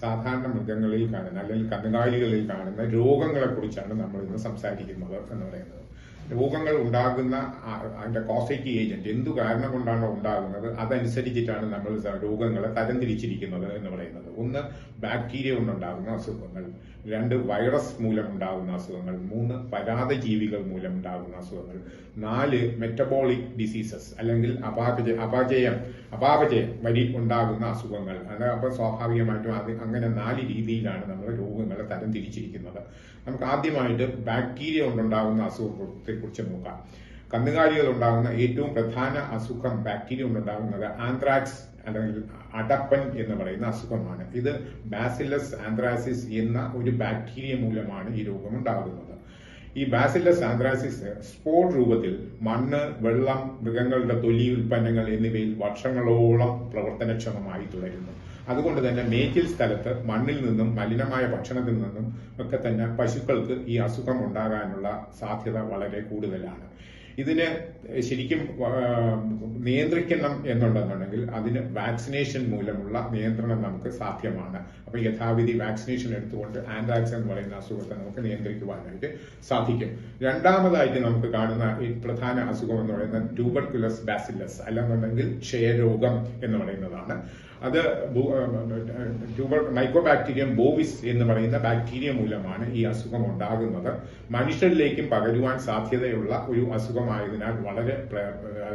സാധാരണ മൃഗങ്ങളിൽ കാണുന്ന അല്ലെങ്കിൽ കന്നുകാലികളിൽ കാണുന്ന രോഗങ്ങളെ കുറിച്ചാണ് നമ്മൾ ഇന്ന് സംസാരിക്കുന്നത് എന്ന് പറയുന്നത്. രോഗങ്ങൾ ഉണ്ടാകുന്ന അതിന്റെ കോസേറ്റി ഏജന്റ് എന്തു കാരണം കൊണ്ടാണോ ഉണ്ടാകുന്നത് അതനുസരിച്ചിട്ടാണ് നമ്മൾ രോഗങ്ങളെ തരംതിരിച്ചിരിക്കുന്നത് എന്ന് പറയുന്നത്. ഒന്ന്, ബാക്ടീരിയ കൊണ്ടുണ്ടാകുന്ന അസുഖങ്ങൾ. 2, വൈറസ് മൂലമുണ്ടാകുന്ന അസുഖങ്ങൾ. 3, പരാതജീവികൾ മൂലമുണ്ടാകുന്ന അസുഖങ്ങൾ. 4, മെറ്റബോളിക് ഡിസീസസ് അല്ലെങ്കിൽ അപാചയം വഴി ഉണ്ടാകുന്ന അസുഖങ്ങൾ. അപ്പൊ സ്വാഭാവികമായിട്ടും അങ്ങനെ 4 രീതിയിലാണ് നമ്മൾ രോഗങ്ങളെ തരംതിരിച്ചിരിക്കുന്നത്. നമുക്ക് ആദ്യമായിട്ട് ബാക്ടീരിയ കൊണ്ടുണ്ടാകുന്ന അസുഖത്തെ കുറിച്ച് നോക്കാം. കന്നുകാലികൾ ഉണ്ടാകുന്ന ഏറ്റവും പ്രധാന അസുഖം ബാക്ടീരിയ കൊണ്ടുണ്ടാകുന്നത് ആന്ത്രാക്സ് അല്ലെങ്കിൽ അടപ്പൻ എന്ന് പറയുന്ന അസുഖമാണ്. ഇത് ബാസിലസ് ആന്ത്രാസിസ് എന്ന ഒരു ബാക്ടീരിയ മൂലമാണ് ഈ രോഗം ഉണ്ടാകുന്നത്. ഈ ബാസിലസ് ആന്ത്രാസിസ് സ്പോർ രൂപത്തിൽ മണ്ണ്, വെള്ളം, മൃഗങ്ങളുടെ തൊലി ഉൽപ്പന്നങ്ങൾ എന്നിവയിൽ വർഷങ്ങളോളം പ്രവർത്തനക്ഷമമായി തുടരുന്നു. അതുകൊണ്ട് തന്നെ മേച്ചിൽ സ്ഥലത്ത് മണ്ണിൽ നിന്നും മലിനമായ ഭക്ഷണത്തിൽ നിന്നും ഒക്കെ തന്നെ പശുക്കൾക്ക് ഈ അസുഖം ഉണ്ടാകാനുള്ള സാധ്യത വളരെ കൂടുതലാണ്. ഇതിന് ശരിക്കും നിയന്ത്രിക്കണം എന്നുണ്ടെന്നുണ്ടെങ്കിൽ അതിന് വാക്സിനേഷൻ മൂലമുള്ള നിയന്ത്രണം നമുക്ക് സാധ്യമാണ്. അപ്പൊ യഥാവിധി വാക്സിനേഷൻ എടുത്തുകൊണ്ട് ആന്ത്രാക്സ് എന്ന് പറയുന്ന അസുഖത്തെ നമുക്ക് നിയന്ത്രിക്കുവാനായിട്ട് സാധിക്കും. രണ്ടാമതായിട്ട് നമുക്ക് കാണുന്ന ഈ പ്രധാന അസുഖം എന്ന് പറയുന്നത് ട്യൂബർകുലസ് ബാസിലസ് അല്ലെന്നുണ്ടെങ്കിൽ ക്ഷയരോഗം എന്ന് പറയുന്നതാണ്. അത് മൈക്കോബാക്ടീരിയം ബോവിസ് എന്ന് പറയുന്ന ബാക്ടീരിയ മൂലമാണ് ഈ അസുഖം ഉണ്ടാകുന്നത്. മനുഷ്യരിലേക്കും പകരുവാൻ സാധ്യതയുള്ള ഒരു അസുഖമായതിനാൽ വളരെ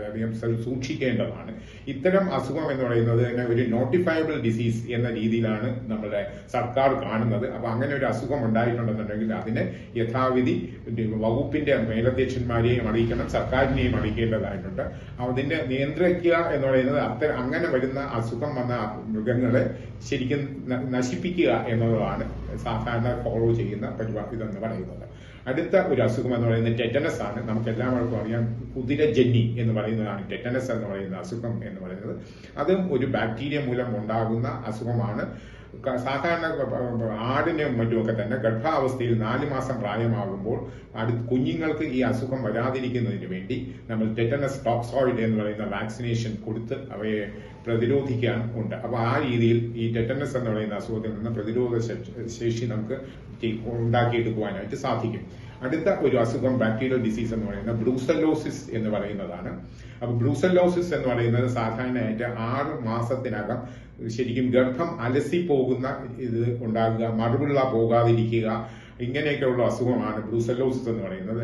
അധികം സൂക്ഷിക്കേണ്ടതാണ്. ഇത്തരം അസുഖം എന്ന് പറയുന്നത് തന്നെ ഒരു നോട്ടിഫയബിൾ ഡിസീസ് എന്ന രീതിയിലാണ് നമ്മുടെ സർക്കാർ കാണുന്നത്. അപ്പൊ അങ്ങനെ ഒരു അസുഖം ഉണ്ടായിട്ടുണ്ടെന്നുണ്ടെങ്കിൽ അതിനെ യഥാവിധി വകുപ്പിന്റെ മേലധ്യക്ഷന്മാരെയും അറിയിക്കണം, സർക്കാരിനെയും അറിയിക്കേണ്ടതായിട്ടുണ്ട്. അതിനെ നിയന്ത്രിക്കുക എന്ന് പറയുന്നത് അങ്ങനെ വരുന്ന അസുഖം വന്ന മൃഗങ്ങളെ ശരിക്കും നശിപ്പിക്കുക എന്നതാണ് സാധാരണ ഫോളോ ചെയ്യുന്ന പരിപാടി എന്ന് പറയുന്നത്. അടുത്ത ഒരു അസുഖം എന്ന് പറയുന്നത് ടെറ്റനസ് ആണ്. നമുക്ക് എല്ലാവർക്കും അറിയാം, കുതിരജന്നി എന്ന് പറയുന്നതാണ് ടെറ്റനസ് എന്ന് പറയുന്ന അസുഖം എന്ന് പറയുന്നത്. അതും ഒരു ബാക്ടീരിയ മൂലം ഉണ്ടാകുന്ന അസുഖമാണ്. സാധാരണ ആടിനും മറ്റുമൊക്കെ തന്നെ ഗർഭാവസ്ഥയിൽ 4 മാസം പ്രായമാകുമ്പോൾ കുഞ്ഞുങ്ങൾക്ക് ഈ അസുഖം വരാതിരിക്കുന്നതിന് വേണ്ടി നമ്മൾ ടെറ്റനസ് ടോക്സോയിഡ് എന്ന് പറയുന്ന വാക്സിനേഷൻ കൊടുത്ത് അവയെ പ്രതിരോധിക്കാൻ ഉണ്ട്. അപ്പൊ ആ രീതിയിൽ ഈ ടെറ്റനസ് എന്ന് പറയുന്ന അസുഖത്തിൽ നിന്ന് പ്രതിരോധ ശേഷി നമുക്ക് ഉണ്ടാക്കിയെടുക്കുവാനായിട്ട് സാധിക്കും. അടുത്ത ഒരു അസുഖം ബാക്ടീരിയൽ ഡിസീസ് എന്ന് പറയുന്നത് ബ്രൂസല്ലോസിസ് എന്ന് പറയുന്നതാണ്. അപ്പൊ ബ്രൂസല്ലോസിസ് എന്ന് പറയുന്നത് സാധാരണയായിട്ട് 6 മാസത്തിനകം ശരിക്കും ഗർഭം അലസി പോകുന്ന ഇത് ഉണ്ടാകുക, മറുപിള്ള പോകാതിരിക്കുക, ഇങ്ങനെയൊക്കെയുള്ള അസുഖമാണ് ബ്രൂസല്ലോസിസ് എന്ന് പറയുന്നത്.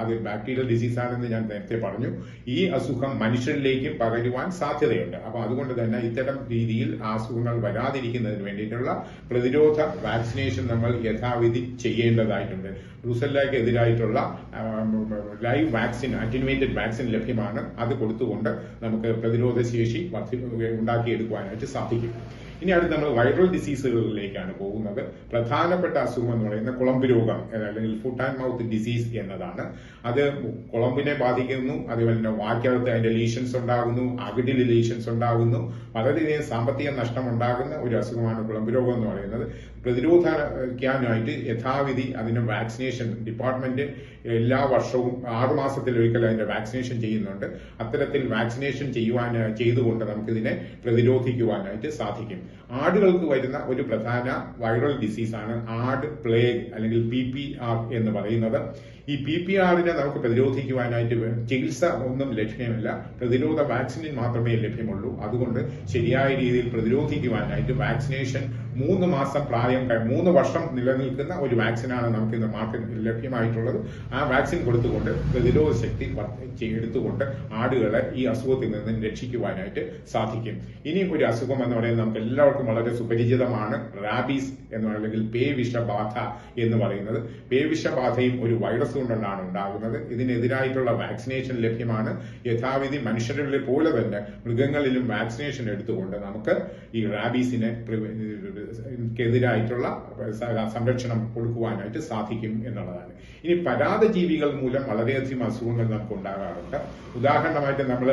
അത് ബാക്ടീരിയൽ ഡിസീസ് ആണെന്ന് ഞാൻ നേരത്തെ പറഞ്ഞു. ഈ അസുഖം മനുഷ്യരിലേക്കും പകരുവാൻ സാധ്യതയുണ്ട്. അപ്പൊ അതുകൊണ്ട് തന്നെ ഇത്തരം രീതിയിൽ അസുഖങ്ങൾ വരാതിരിക്കുന്നതിന് വേണ്ടിയിട്ടുള്ള പ്രതിരോധ വാക്സിനേഷൻ നമ്മൾ യഥാവിധി ചെയ്യേണ്ടതായിട്ടുണ്ട്. ബ്രൂസല്ലയ്ക്ക് എതിരായിട്ടുള്ള ലൈവ് വാക്സിൻ, അറ്റിനുവേറ്റഡ് വാക്സിൻ ലഭ്യമാണ്. അത് കൊടുത്തുകൊണ്ട് നമുക്ക് പ്രതിരോധ ശേഷി ഉണ്ടാക്കിയെടുക്കുവാനായിട്ട് സാധിക്കും. ഇനി അടുത്ത് നമ്മൾ വൈറൽ ഡിസീസുകളിലേക്കാണ് പോകുന്നത്. പ്രധാനപ്പെട്ട അസുഖം എന്ന് പറയുന്നത് കുളമ്പ് രോഗം അല്ലെങ്കിൽ ഫുട്ട് ആൻഡ് മൗത്ത് ഡിസീസ് എന്നതാണ്. അത് കുളമ്പിനെ ബാധിക്കുന്നു. അതുപോലെ തന്നെ വായ്ക്കകത്ത് അതിന്റെ ലീഷൻസ് ഉണ്ടാകുന്നു, അകിടിൽ ലീഷൻസ് ഉണ്ടാകുന്നു. വളരെയധികം സാമ്പത്തിക നഷ്ടം ഉണ്ടാകുന്ന ഒരു അസുഖമാണ് കുളമ്പ് രോഗം എന്ന് പറയുന്നത്. പ്രതിരോധിക്കാനായിട്ട് യഥാവിധി അതിന് വാക്സിനേഷൻ ഡിപ്പാർട്ട്മെന്റ് എല്ലാ വർഷവും 6 മാസത്തിലൊരിക്കൽ അതിന്റെ വാക്സിനേഷൻ ചെയ്യുന്നുണ്ട്. അത്തരത്തിൽ വാക്സിനേഷൻ ചെയ്തുകൊണ്ട് നമുക്കിതിനെ പ്രതിരോധിക്കുവാനായിട്ട് സാധിക്കും. ആടുകൾക്ക് വരുന്ന ഒരു പ്രധാന വൈറൽ ഡിസീസാണ് ആട് പ്ലേഗ് അല്ലെങ്കിൽ PPR എന്ന് പറയുന്നത്. ഈ PPRനെ നമുക്ക് പ്രതിരോധിക്കുവാനായിട്ട് ചികിത്സ ഒന്നും ലഭ്യമല്ല, പ്രതിരോധ വാക്സിൻ മാത്രമേ ലഭ്യമുള്ളൂ. അതുകൊണ്ട് ശരിയായ രീതിയിൽ പ്രതിരോധിക്കുവാനായിട്ട് വാക്സിനേഷൻ 3 മാസം പ്രായം 3 വർഷം നിലനിൽക്കുന്ന ഒരു വാക്സിനാണ് നമുക്ക് ഇന്ന് മാർക്കറ്റിൽ ലഭ്യമായിട്ടുള്ളത്. ആ വാക്സിൻ കൊടുത്തുകൊണ്ട് പ്രതിരോധ ശക്തി എടുത്തുകൊണ്ട് ആടുകളെ ഈ അസുഖത്തിൽ നിന്ന് രക്ഷിക്കുവാനായിട്ട് സാധിക്കും. ഇനി ഒരു അസുഖം എന്ന് പറയുന്നത് നമുക്ക് എല്ലാവർക്കും വളരെ സുപരിചിതമാണ്, റാബീസ് എന്ന് അല്ലെങ്കിൽ പേവിഷബാധ എന്ന് പറയുന്നത്. പേവിഷബാധയും ഒരു വൈറസ് കൊണ്ടാണ് ഉണ്ടാകുന്നത്. ഇതിനെതിരായിട്ടുള്ള വാക്സിനേഷൻ ലഭ്യമാണ്. യഥാവിധി മനുഷ്യരിലെ പോലെ തന്നെ മൃഗങ്ങളിലും വാക്സിനേഷൻ എടുത്തുകൊണ്ട് നമുക്ക് ഈ റാബീസിനെ എതിരായിട്ടുള്ള സംരക്ഷണം കൊടുക്കുവാനായിട്ട് സാധിക്കും എന്നുള്ളതാണ്. ഇനി പരാതജീവികൾ മൂലം വളരെയധികം അസുഖങ്ങൾ നമുക്ക് ഉണ്ടാകാറുണ്ട്. ഉദാഹരണമായിട്ട് നമ്മൾ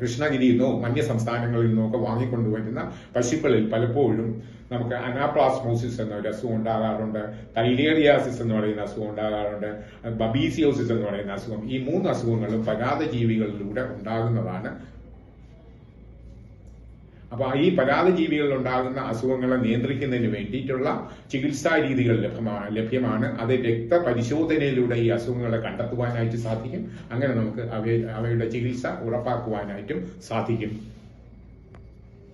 കൃഷ്ണഗിരിയിൽ നിന്നോ മഞ്ഞ സംസ്ഥാനങ്ങളിൽ നിന്നോ ഒക്കെ വാങ്ങിക്കൊണ്ടുവരുന്ന പശുക്കളിൽ പലപ്പോഴും നമുക്ക് അനാപ്ലാസ്മോസിസ് എന്ന ഒരു അസുഖം ഉണ്ടാകാറുണ്ട്, തൈലേറിയാസിസ് എന്ന് പറയുന്ന അസുഖം ഉണ്ടാകാറുണ്ട്, ബബീസിയോസിസ് എന്ന് പറയുന്ന അസുഖം. ഈ 3 അസുഖങ്ങളും പരാതജീവികളിലൂടെ ഉണ്ടാകുന്നതാണ്. അപ്പൊ ഈ പരാദജീവികളിൽ ഉണ്ടാകുന്ന അസുഖങ്ങളെ നിയന്ത്രിക്കുന്നതിന് വേണ്ടിയിട്ടുള്ള ചികിത്സാ രീതികൾ ലഭ്യമാണ്. അത് രക്തപരിശോധനയിലൂടെ ഈ അസുഖങ്ങളെ കണ്ടെത്തുവാനായിട്ട് സാധിക്കും. അങ്ങനെ നമുക്ക് അവയുടെ ചികിത്സ ഉറപ്പാക്കുവാനായിട്ടും സാധിക്കും.